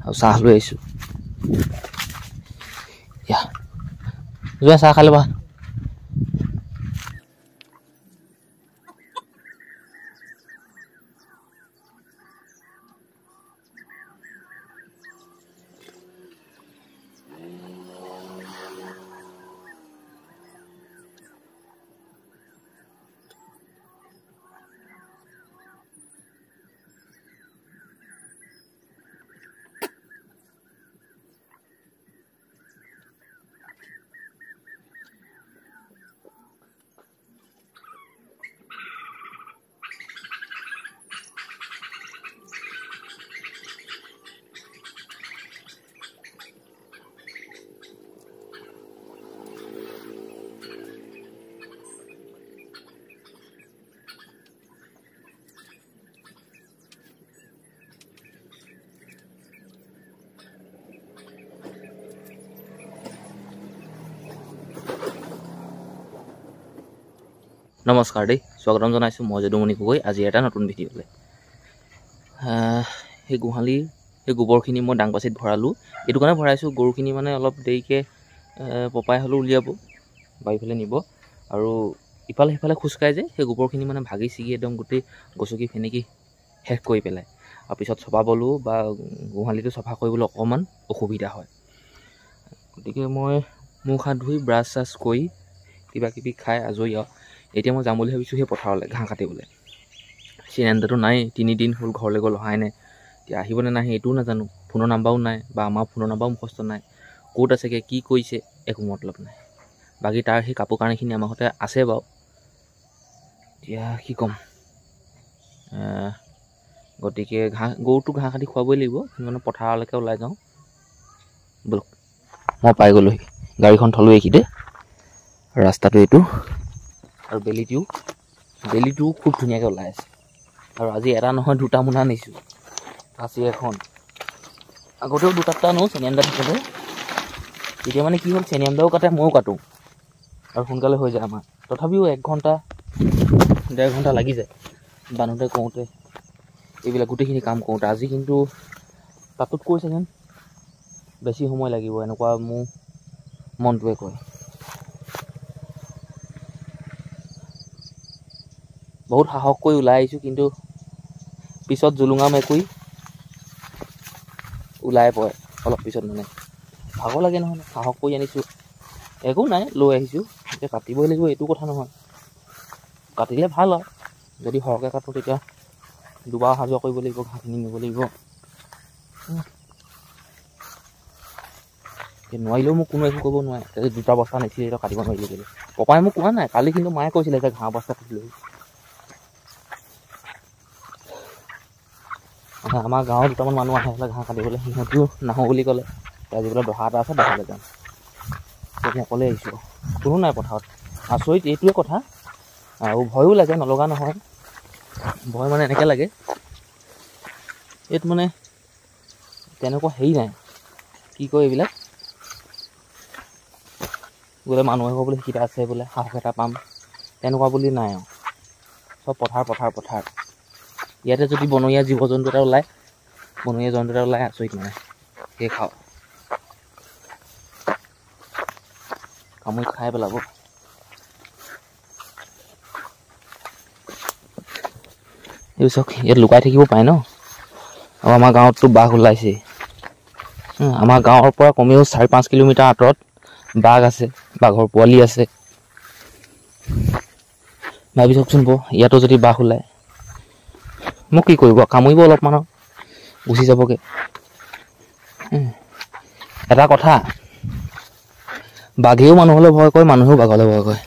আৰু চাহ লৈ আহিছোঁ। যোৱা চাহ খাই ল'বা। নমস্কাৰ দেই, স্বাগতম জনাইছোঁ মই যদুমণি গগৈ আজি এটা নতুন ভিডিঅ'লৈ। সেই গোহালিৰ সেই গোবৰখিনি মই ডাংপাচিত ভৰালোঁ। এইটো কাৰণে ভৰাইছোঁ, গৰুখিনি মানে অলপ দেৰিকৈ পপাই হ'লেও উলিয়াব, বাৰীফালে নিব আৰু ইফালে সিফালে খোজকাঢ়ে যে সেই গোবৰখিনি মানে ভাগি ছিগি একদম গোটেই গছকি ফেনেকি শেষ কৰি পেলায় আৰু পিছত চপাবলৈও বা গোহালিটো চফা কৰিবলৈ অকণমান অসুবিধা হয়। গতিকে মই মুখ হাত ধুই ব্ৰাছ চাছ কৰি কিবা কিবি খাই আজৰি আৰু এতিয়া মই যাম বুলি ভাবিছোঁ সেই পথাৰলৈ ঘাঁহ কাটিবলৈ। চিনেণ্ডাৰটো নাই, 3 দিন হ'ল ঘৰলৈ গ'ল, অহাই নাই। এতিয়া আহিবনে নাহে এইটোও নাজানো, ফোনৰ নাম্বাৰো নাই বা আমাৰ ফোনৰ নাম্বাৰো মুখস্থ নাই। ক'ত আছেগৈ, কি কৰিছে একো মতলব নাই। বাকী তাৰ সেই কাপোৰ কানিখিনি আমাৰ ঘৰতে আছে বাৰু। এতিয়া কি ক'ম, গতিকে গৰুটো ঘাঁহ কাটি খুৱাবই লাগিব। মানে পথাৰলৈকে ওলাই যাওঁ ব'লক। মই পাই গ'লোহি, গাড়ীখন থলোঁ এইখিনিতে, ৰাস্তাটো এইটো আৰু বেলিটোও খুব ধুনীয়াকৈ ওলাই আছে। আৰু আজি এটা নহয় 2টা মোনা আনিছোঁ, কাঁচি এখন। আগতেও 2টা আনো চেনিয়ামদা থাকোঁতে। এতিয়া মানে কি হ'ল, চেনিয়ামদাও কাটে ময়ো কাটোঁ আৰু সোনকালে হৈ যায় আমাৰ। তথাপিও 1 ঘণ্টা 1.5 ঘণ্টা লাগি যায় বান্ধোতে কৰোঁতে, এইবিলাক গোটেইখিনি কাম কৰোঁতে। আজি কিন্তু তাতোতকৈ চাগে বেছি সময় লাগিব, এনেকুৱা মোৰ মনটোৱে কয়। বহুত সাহস কৰি ওলাই আহিছোঁ, কিন্তু পিছত জুলুঙা মেকুৰী ওলাই পৰে অলপ পিছত। মানে ভাগৰ লাগে নহয়, সাহস কৰি আনিছোঁ, একো নাই লৈ আহিছোঁ, এতিয়া কাটিবই লাগিব এইটো কথা নহয়। কাটিলে ভাল আৰু, যদি সৰহকৈ কাটোঁ তেতিয়া 2বাৰ অহা যোৱা কৰিব লাগিব, ঘাঁহখিনি নিব লাগিব। নোৱাৰিলেও মোক কোনো একো কৰিব নোৱাৰে। 2টা বস্তা নিছিলে এতিয়া কাটিব নোৱাৰিলোঁ বুলি পপাই মোক কোৱা নাই। কালি কিন্তু মায়ে কৈছিলে যে ঘাঁহ বস্তা কাটিলোঁ। মানে আমাৰ গাঁৱৰ 2টামান মানুহ আহে ঘাঁহ কাটিবলৈ, সিহঁতিও নাহোঁ বুলি ক'লে। আজি বোলে দহা এটা আছে, দহালৈ যাম। মই অকলে আহিছোঁ, কোনো নাই পথাৰত। আচৰিত এইটোৱে কথা, আৰু ভয়ো লাগে, নলগা নহয়। ভয় মানে এনেকৈ লাগে, এইটো মানে তেনেকুৱা হেৰি নাই, কি কয় এইবিলাক, বোলে মানুহ আহিব বোলে সেইকেইটা আছে বোলে সাহস এটা পাম, তেনেকুৱা বুলি নাই আৰু। চব পথাৰ। ইয়াতে যদি বনৰীয়া জীৱ জন্তু এটা ওলায়, আচৰিত মানে সেই খাওঁ কামুৰি খাই পেলাব। এই চাওক, ইয়াত লুকাই থাকিব পাৰে ন। আৰু আমাৰ গাঁৱততো বাঘ ওলাইছে। আমাৰ গাঁৱৰ পৰা কমেও 4-5 কিলোমিটাৰ আঁতৰত বাঘ আছে, বাঘৰ পোৱালি আছে। ভাবি চাওকচোন ইয়াতো যদি বাঘ ওলায়, মোক কি কৰিব, কামুৰিব অলপমান আৰু গুচি যাবগৈ। এটা কথা, বাঘেও মানুহলৈ ভয় কৰে, মানুহেও বাঘলৈ ভয় কৰে,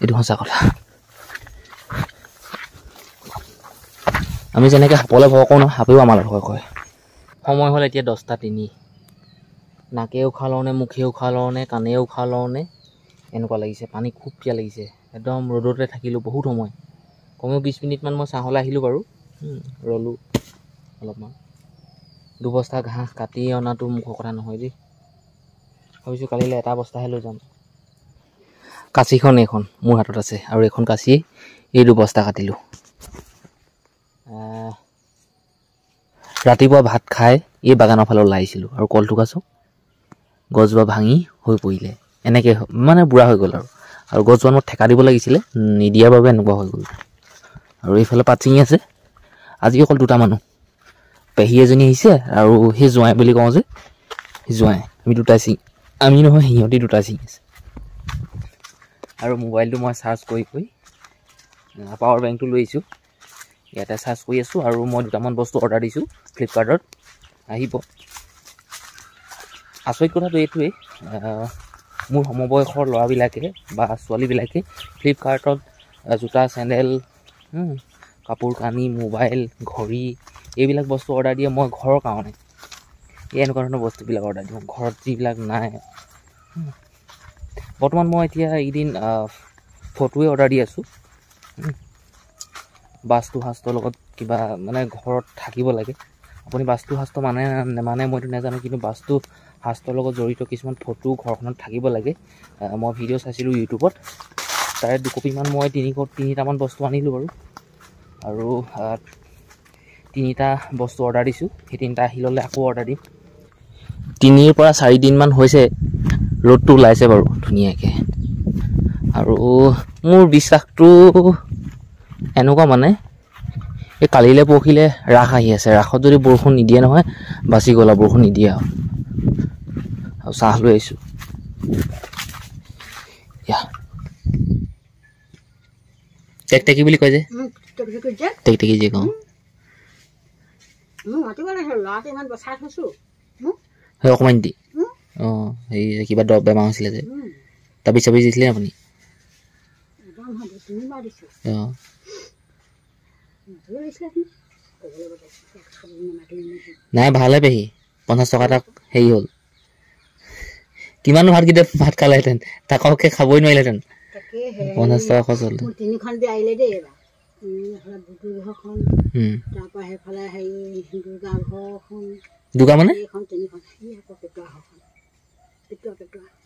এইটো সঁচা কথা। আমি যেনেকৈ সাপলৈ ভয় কৰোঁ, সাপেও আমালৈ ভয় কৰে। সময় হ'ল এতিয়া 10:03। নাকে উশাহ লওঁ নে, মুখে উশাহ লওঁ নে, কাণে উশাহ লওঁ নে, এনেকুৱা লাগিছে। পানী খুব পিয়াহ লাগিছে, একদম ৰ'দতে থাকিলোঁ বহুত সময়, কমেও 20 মিনিটমান মই ছাঁলৈ আহিলোঁ বাৰু। ৰ'লোঁ অলপমান। 2 বস্তা ঘাঁহ কাটি অনাটো মুখৰ কথা নহয় দেই। ভাবিছোঁ কালিলৈ 1 বস্তাহে লৈ যাম। কাঁচিখন এইখন মোৰ হাতত আছে, আৰু এইখন কাঁচিয়ে এই 2 বস্তা কাটিলোঁ। ৰাতিপুৱা ভাত খাই এই বাগানৰ ফালে ওলাই আহিছিলোঁ আৰু কলথোকা চাওক গছজোপা ভাঙি হৈ পৰিলে এনেকৈ মানে বুঢ়া হৈ গ'ল আৰু গছজোপা মই ঠেকা দিব লাগিছিলে নিদিয়াৰ বাবে এনেকুৱা হৈ গ'ল আৰু এইফালে পাত ছিঙি আছে আজি অকল দুটা মানুহ পেহী এজনী আহিছে আৰু সেই জোঁৱাই বুলি কওঁ যে জোঁৱাই আমি দুটাই ছিঙি আমি নহয় সিহঁতি দুটাই ছিঙি আছে আৰু মোবাইলটো মই চাৰ্জ কৰি পাৱাৰ বেংকটো লৈ আহিছোঁ ইয়াতে চাৰ্জ কৰি আছোঁ আৰু মই দুটামান বস্তু অৰ্ডাৰ দিছোঁ ফ্লিপকাৰ্টত আহিব আচৰিত কথাটো এইটোৱেই মোৰ সমবয়সৰ ল'ৰাবিলাকে বা ছোৱালীবিলাকে ফ্লিপকাৰ্টত জোতা চেণ্ডেল কাপোৰ কানি মোবাইল ঘড়ী এইবিলাক বস্তু অৰ্ডাৰ দিয়ে মই ঘৰৰ কাৰণে এই এনেকুৱা ধৰণৰ বস্তুবিলাক অৰ্ডাৰ দিওঁ ঘৰত যিবিলাক নাই বৰ্তমান মই এতিয়া এইদিন ফটোৱে অৰ্ডাৰ দি আছোঁ বাস্তু শাস্ত্ৰৰ লগত কিবা মানে ঘৰত থাকিব লাগে আপুনি বাস্তু শাস্ত্ৰ মানে নেমানে মইতো নাজানো কিন্তু বাস্তু শাস্ত্ৰৰ লগত জড়িত কিছুমান ফটো ঘৰখনত থাকিব লাগে মই ভিডিঅ' চাইছিলোঁ ইউটিউবত তাৰে দুকপিমান মই তিনিটামান বস্তু আনিলোঁ বাৰু আৰু 3টা বস্তু অৰ্ডাৰ দিছোঁ সেই 3টা আহি ল'লে আকৌ অৰ্ডাৰ দিম 3 পৰা 4 দিনমান হৈছে ৰ'দটো ওলাইছে বাৰু ধুনীয়াকৈ আৰু মোৰ বিশ্বাসটো এনেকুৱা মানে এই কালিলৈ পৰহিলৈ ৰাস আহি আছে ৰাসত যদি বৰষুণ নিদিয়ে নহয় বাচি গ'ল আৰু বৰষুণ নিদিয়ে আৰু চাহ লৈ আহিছোঁ টেকটেকি বুলি কয় যে টেকটেকি যে কওঁ হয় অকণমান দি অঁ হেৰি কিবা দৰৱ বেমাৰ হৈছিলে যে তাবিজ চাবিজ দিছিলে আপুনি অঁ নাই ভালে পেহী 50 টকা এটা হেৰি হ'ল কিমানো ভাত খালেহেঁতেন তাককে খাবই নোৱাৰিলেহেঁতেন 50 টকা খৰচ হ'ল দুগা মানে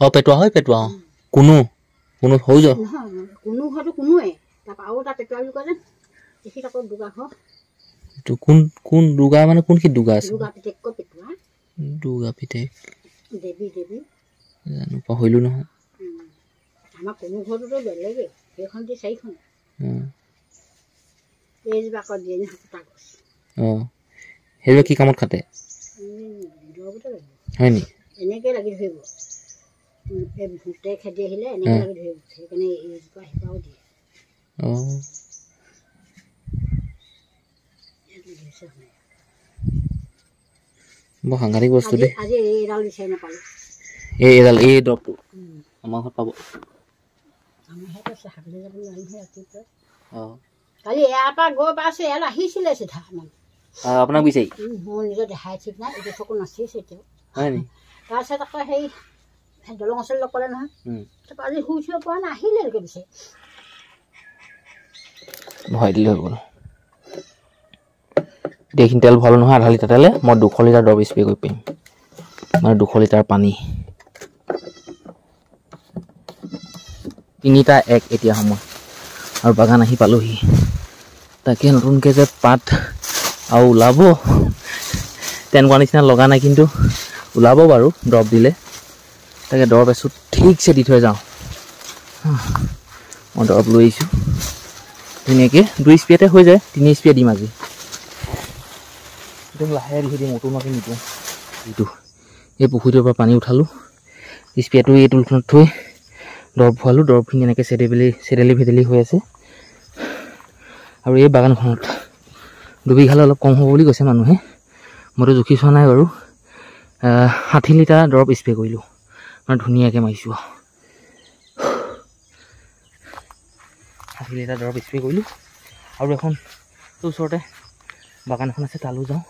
অঁ পেটুৱা হয় পেটুৱা অঁ কোনো হৈ যাওঁ কোন দুগা মানে কোনখিনি দুগা আছে দুগা পিতেক জানো পাহৰিলোঁ নহয় অঁ সেইবিলাক কি কামত খাটে হয় নি অঁ বৰ সাংঘাতিক বস্তু দেই এইডাল এই দৰৱটো আমাৰ ঘৰত পাব কালি ইয়াৰ পৰা গৈ পাইছোঁ ইয়াত আহিছিলে চিধা মানে আপোনাক বিচাৰি মোৰ নিজৰ দেখাই ঠিক নাই এইটো চকু নাচিছে এতিয়াও হয় নি তাৰপিছত আকৌ সেই দলং ওচৰত লগ পালে নহয় তাৰপৰা আজি শুই চুই পৰা নাহিলে এনেকৈ বিচাৰি ভৰাই দিলে হৈ গ'ল এইখিনি তেল ভাল নহয় আধা লিটাৰ তেলে মই 200 লিটাৰ দৰৱ স্প্ৰে কৰি পাৰিম মানে 200 লিটাৰ পানী 3টা 1 এতিয়া সময় আৰু বাগান আহি পালোহি তাকে নতুনকৈ যে পাত আৰু ওলাব তেনেকুৱা নিচিনা লগা নাই কিন্তু ওলাব বাৰু দৰৱ দিলে তাকে দৰৱ এচুট ঠিকছে দি থৈ যাওঁ মই দৰৱ লৈ আহিছোঁ ধুনীয়াকৈ 2 স্প্ৰেতে হৈ যায় 3 স্প্ৰে দিম আজি একদম লাহে ধীৰে দিম নতুনকৈ নিদিওঁ এইটো এই পুখুৰীটোৰ পৰা পানী উঠালোঁ স্প্ৰেটো এই টুলখনত থৈ দৰৱ ভৰালোঁ দৰৱখিনি এনেকৈ চেদেলি ভেদেলি হৈ আছে আৰু এই বাগানখনত 2 বিঘালৈ অলপ কম হ'ব বুলি কৈছে মানুহে মইতো জুখি চোৱা নাই বাৰু 60 লিটাৰ দৰৱ স্প্ৰে কৰিলোঁ মানে ধুনীয়াকৈ মাৰিছোঁ 60 লিটাৰ দৰৱ স্প্ৰে কৰিলোঁ আৰু এখন ওচৰতে বাগান এখন আছে তালৈ যাওঁ